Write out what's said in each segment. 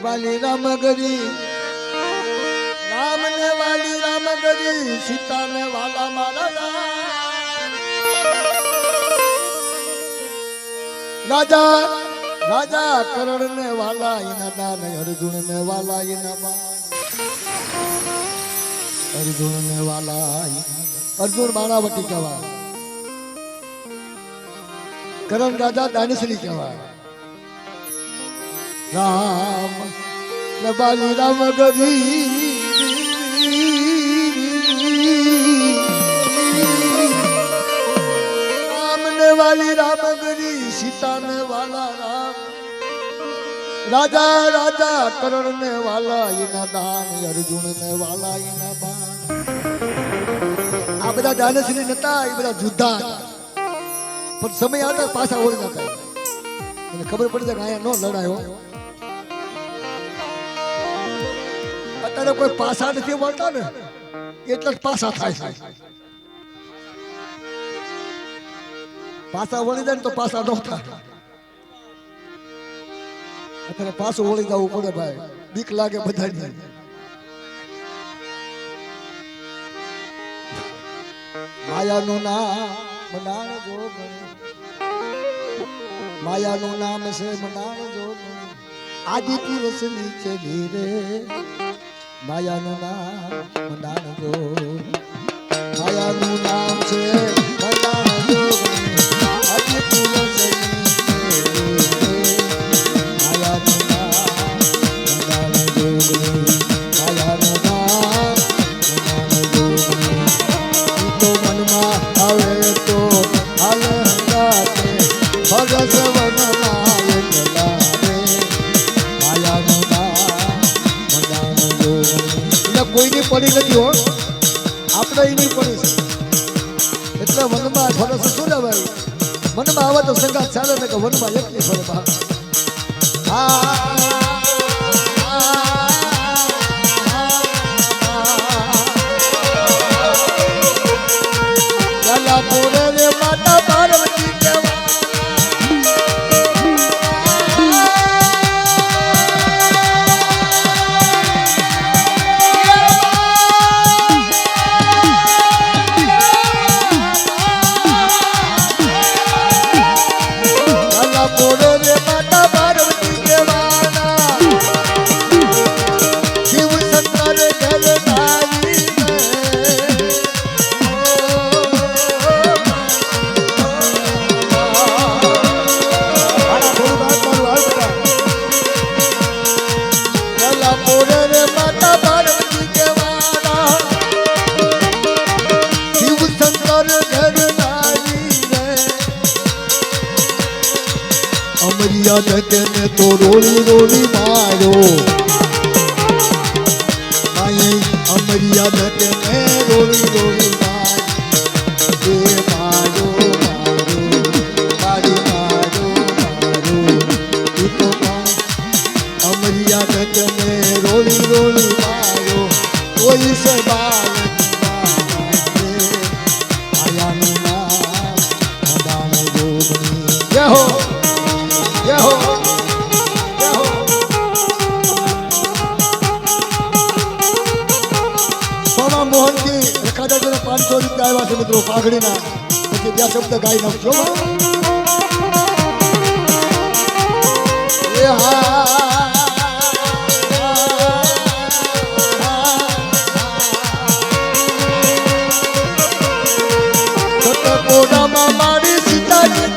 વાલી રામ ગરી રામ ને વાલી રામ ગરી સીતા ને વાલા મારા રાજા રાજા કરણ ને વાલા એના દાન અર્જુન ને વાલા એના બાણ અર્જુન ને વાલા અર્જુન બાણાવટી કહેવાય કરણ રાજા દાનશ્રી કહેવાય રામ ને વાલી રામ ગરી રામ ને વાલી રામ ગરી સીતા ને વાલા રામ રાજા રાજા કરણ ને વાલા એના દાન અર્જુન ને વાલા એના બાણ આ બધા દાનશ્રી નતા એ બધા જુદ્ધા પણ સમય આવતા પાછા ઓળી નતા એને ખબર પડી જાય કે અહીંયા ન લડાયો અત્યારે કોઈ પાસા નથી વળતા ને એટલે જ પાસા થાય છે પાસા વળી જાય ને તો પાસા ન થાય અત્યારે પાછું વળી જવું પડે ભાઈ બીક લાગે બધાને માયાનું નામ મનાણ જોગ માયાનું નામ છે મનાણ જોગ આદિત્ય રસ નીચે ધીરે માયાનું નામ મનાણ જોગ માયાનું નામ છે મનાણ જોગ આદિત્ય રસ કોઈની પડી નથી હો આપણે એની પડી છે એટલે વનમાં ફરસ શું ને ભાઈ મનમાં આવે તો સંગાત ચાલે ને કે વનમાં એકલી ફરે માતા પાર્વતી તેને તો રોલી રોલી મારો અમરિયા તેને રોલી રોલી મારો મારો મારી મારો તું તો અમરિયા તેને રોલી રોલી મારો કોઈ સે બાલ આયાનું નામ મદાન જોગની જય હો મોહનજી રખાદાર 500 રૂપિયા આવ્યા છે મિત્રો પાઘડીના પછી બે શબ્દ ગાઈ નાખજો એ સતપોડામાં મારી સીતાજી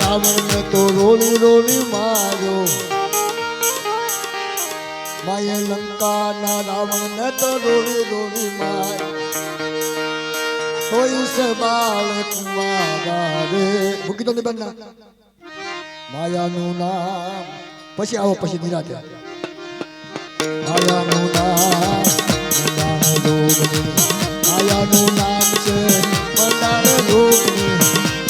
રાવણ ને તો રોલી રોલી માર્યો માય લંકા ના રાવણ ને તો રોલી રોલી માર્યો કોઈ સે બાળક મારા રે મૂકી દો ને બેનના માયાનું નામ પછી આવો પછી નિરાતે આયાનું નામ મંડાણ જોગણી, આયાનું નામ છે મંડાણ જોગણી,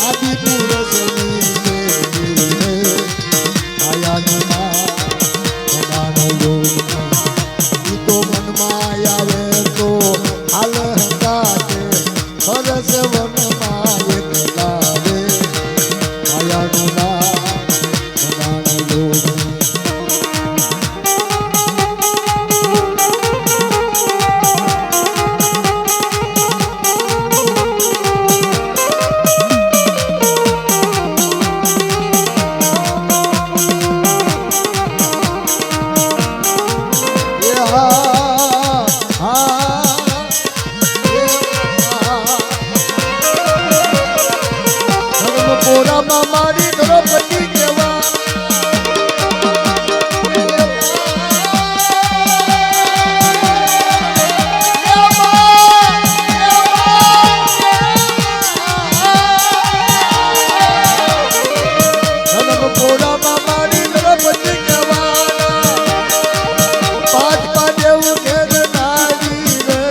આદિ પુરુષની દેવી આયાનું નામ મંડાણ જોગણી, ઈ તો મનમાં આવે તો હાલ હંગાતે ફરસ વનમાં એક લાવે આયાનું નામ મંડાણ જોગણી. મારી દ્રૌપદી કેવા ધર્મપુરામાં મારી દ્રૌપદી કેવાના, પાંચ પાંડવ ઘેર નારી રે,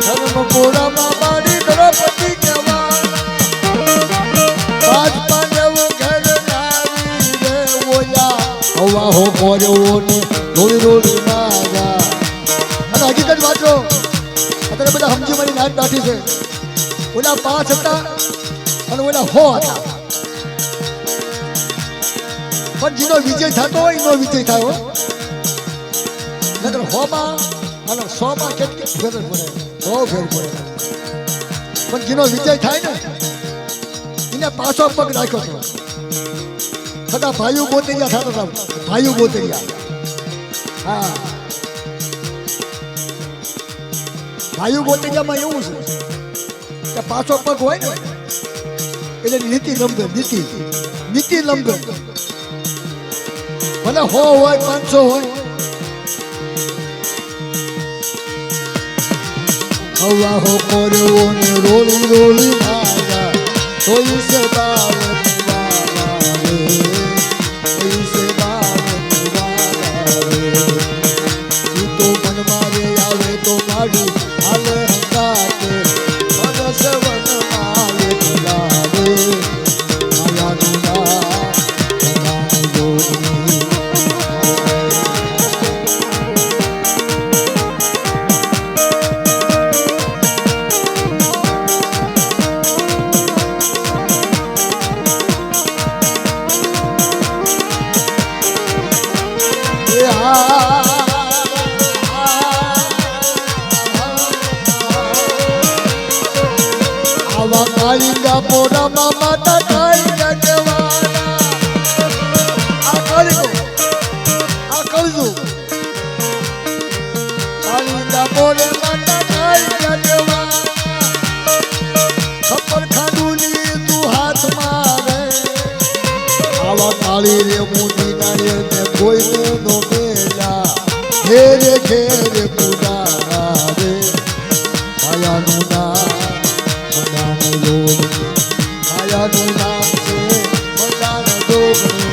ધર્મપુરામાં મારી દ્રૌપદી હવા હો મોર્યો ને રોડી રોડી મારા. અને હકીકત વાંચો, અત્યારે બધા સમજી મારી નાક કાઢી છે. ઓલા 5 હતા અને ઓલા 100 હતા, પણ જેનો વિજય થતો હોય એનો વિજય થાય હો. નકર 100માં અને 100માં કેટલી ફેર પડે, બહુ ફેર પડે. પણ જેનો વિજય થાય ને એને પાછો પગ રાખ્યો હતો. બધા ભાઈઓ ગોતરિયા થતા હતા, ભાઈઓ ગોતરિયા. હા, ભાઈઓ ગોતરિયામાં એવું છે કે પાછો પગ હોય ને એટલે નીતિ લંબે, નીતિ લંબે. ભલે 100 હોય 500 હોય. હવા હો કર્યો ને રોલી રોલી મારા સોઈ સે બાવત કાલિંગા પોરામાં માતા કાલિંગા કેવાના. આ કળજું કાલિંગા પોરે માતા કાલિંગા કેવાના. ખબર ખાડુલી તું હાથમાં રે, આવા કાળી રે મોટી નાળે ને કોઈને નો મેલા, ઘેરે ઘેરે પુરાણા રે આયાનું નામ મંડાણ જોગણી, આયાનું નામ છે મંડાણ જોગણી,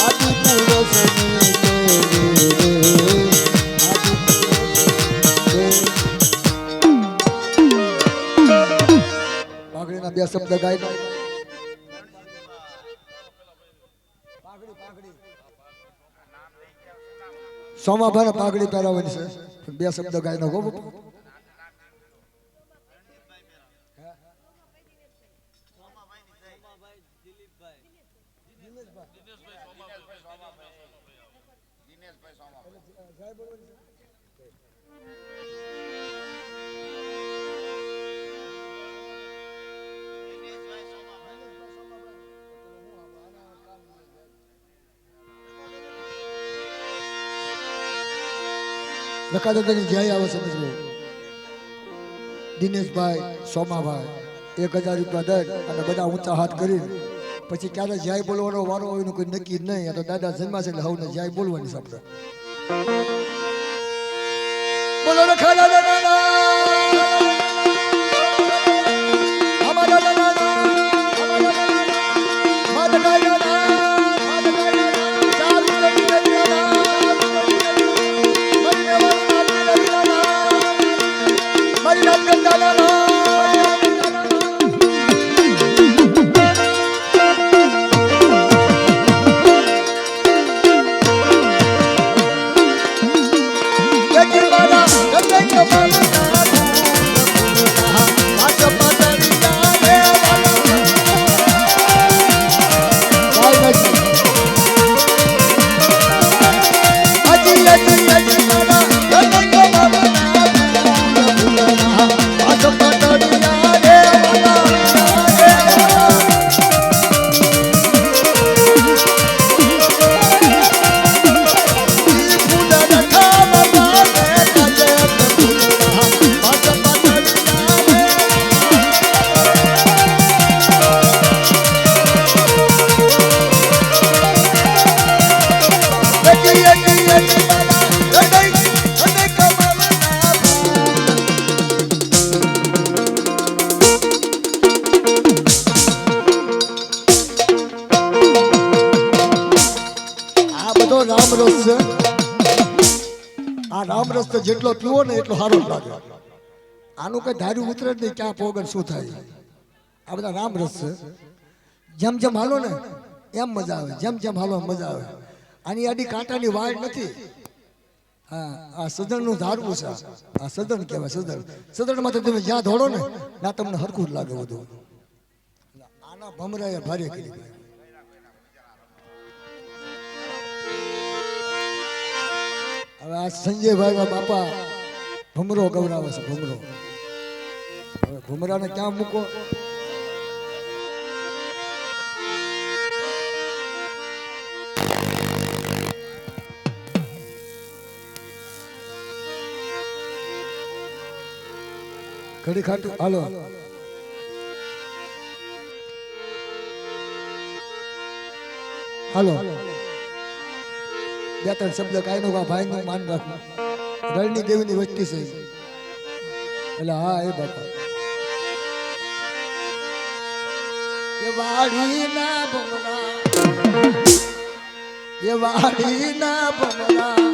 આદિ પુરુષની દેવી આદિ પુરુષની. પાઘડીના 2 શબ્દ ગાય. સોમાભાઈ પાઘડી પહેરાવવાની છે, 2 શબ્દ ગાય નો ગો. નકાદાદાની જય આવે સમજવું. દિનેશભાઈ, સોમાભાઈ 1000 રૂપિયા દઈ અને બધા ઊંચા હાથ કરી પછી ક્યારે જય બોલવાનો વારો હોય એનું કોઈ નક્કી નહીં. તો દાદા જન્મા છે એટલે હવને જય બોલવાની શબ્દ બોલો. નખાદાદાના રામ રસ છે આ રામ રસ તો જેટલો પીવો ને એટલો સારો લાગે આનું કઈ ધાર્યું ઉતરે જ નહીં ક્યાં પોગર શું થાય આ બધા રામ રસ છે જેમ જેમ હાલો ને એમ મજા આવે જેમ જેમ હાલો મજા આવે આની આડી કાંટાની વાડ નથી હા આ સદન નું ધારવું છે આ સદન કહેવાય સદન માં તમે જ્યાં દોડો ને ના તમને હરખું જ લાગે બધું આના ભમરાએ ભારે કરી હવે આ સંજયભાઈ બાપા ભમરો ગવરાવે છે ભમરો હવે ભમરાને ક્યાં મૂકો ઘડી ખાટું હાલો હાલો બે ત્રણ શબ્દ કાંઈ નો ભાઈ નું માન રાખવું રણની દેવીની વસ્તી છે એટલે હા એ બાપા એ વાડીના ભમરા એ વાડીના ભમરા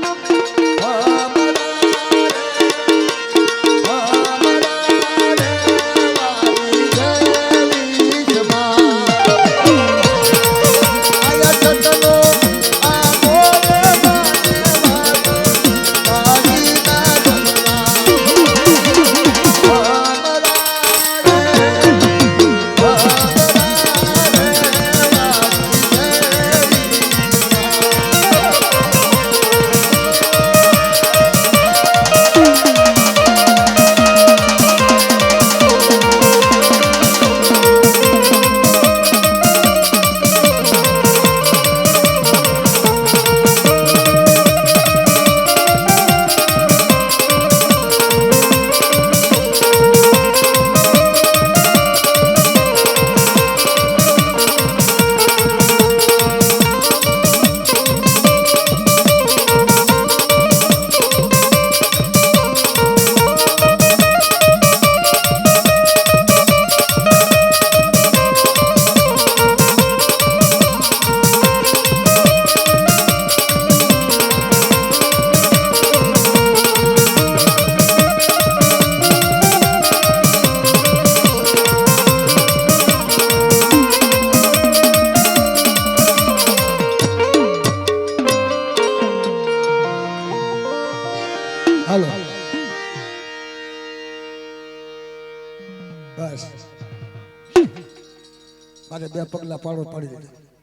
હાલો બસ મારે બે પગલા પાડો પાડી દીધા